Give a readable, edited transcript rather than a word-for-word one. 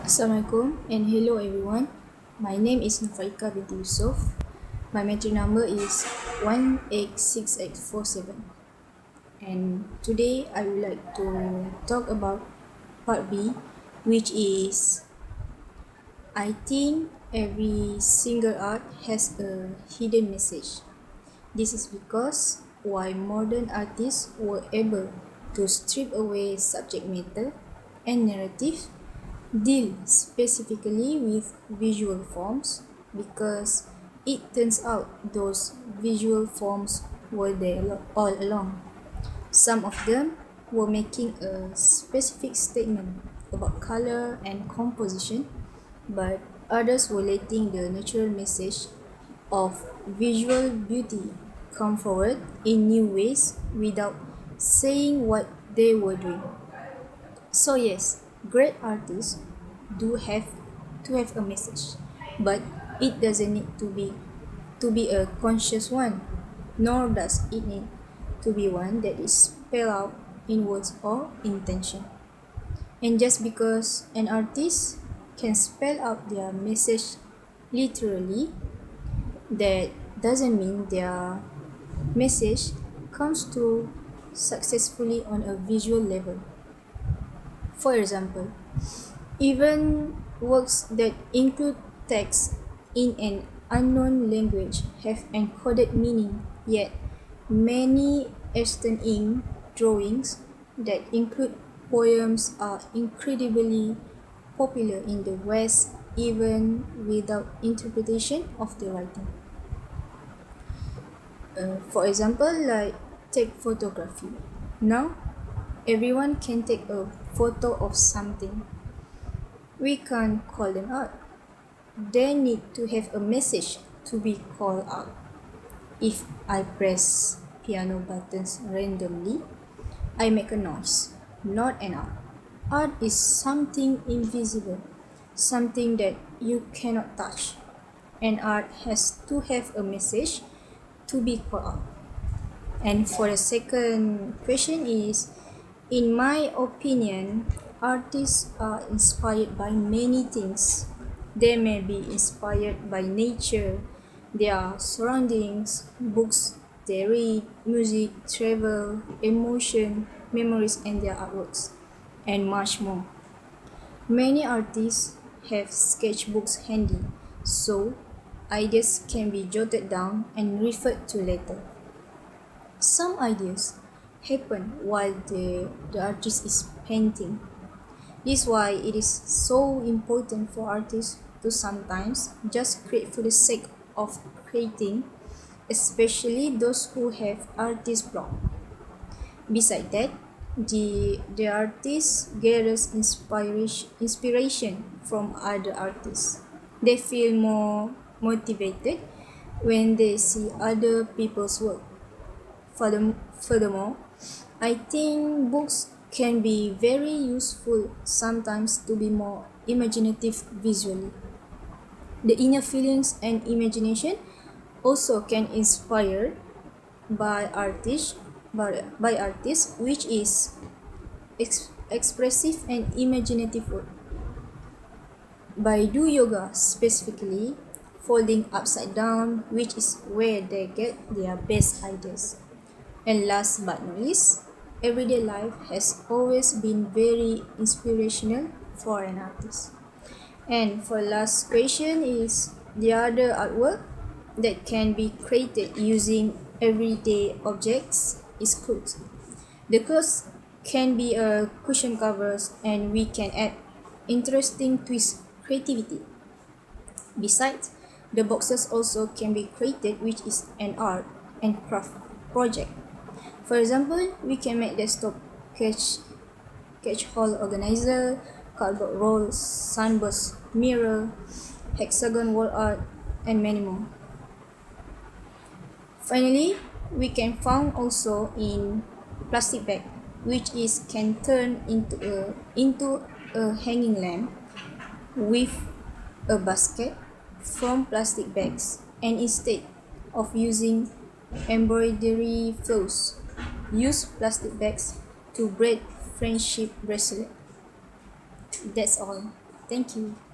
Assalamualaikum and hello everyone. My name is Nufaika binti Yusof. My metric number is 186847. And today I would like to talk about part B, which is I think every single art has a hidden message. This is because why modern artists were able to strip away subject matter and narrative, deal specifically with visual forms, because it turns out those visual forms were there all along. Some of them were making a specific statement about color and composition, but others were letting the natural message of visual beauty come forward in new ways without saying what they were doing. So yes, great artists do have a message, but it doesn't need to be a conscious one, nor does it need to be one that is spelled out in words or intention. And just because an artist can spell out their message literally, that doesn't mean their message comes through successfully on a visual level. For example, even works that include text in an unknown language have encoded meaning, yet many Eastern ink drawings that include poems are incredibly popular in the West even without interpretation of the writing. For example, like take photography. Now, everyone can take a photo of something. We can't call them art. They need to have a message to be called out. If I press piano buttons randomly, I make a noise, not an art. Art is something invisible, something that you cannot touch. And art has to have a message to be called out. And for the second question is, in my opinion, artists are inspired by many things. They may be inspired by nature, their surroundings, books they read, music, travel, emotion, memories, and their artworks, and much more. Many artists have sketchbooks handy, so ideas can be jotted down and referred to later. Some ideas happen while the artist is painting. This is why it is so important for artists to sometimes just create for the sake of creating, especially those who have artist block. Besides that, the artist gathers inspiration from other artists. They feel more motivated when they see other people's work. Furthermore, I think books can be very useful sometimes to be more imaginative visually. The inner feelings and imagination also can inspire by artists, which is expressive and imaginative work. By do yoga specifically, folding upside down, which is where they get their best ideas. And last but not least, everyday life has always been very inspirational for an artist. And for last question is the other artwork that can be created using everyday objects is clothes. The clothes can be a cushion covers and we can add interesting twist creativity. Besides, the boxes also can be created, which is an art and craft project. For example, we can make desktop catch hall organizer, cardboard rolls, sunburst mirror, hexagon wall art, and many more. Finally, we can found also in plastic bag, which is can turn into a hanging lamp with a basket from plastic bags, and instead of using embroidery flows, use plastic bags to braid friendship bracelet. That's all. Thank you.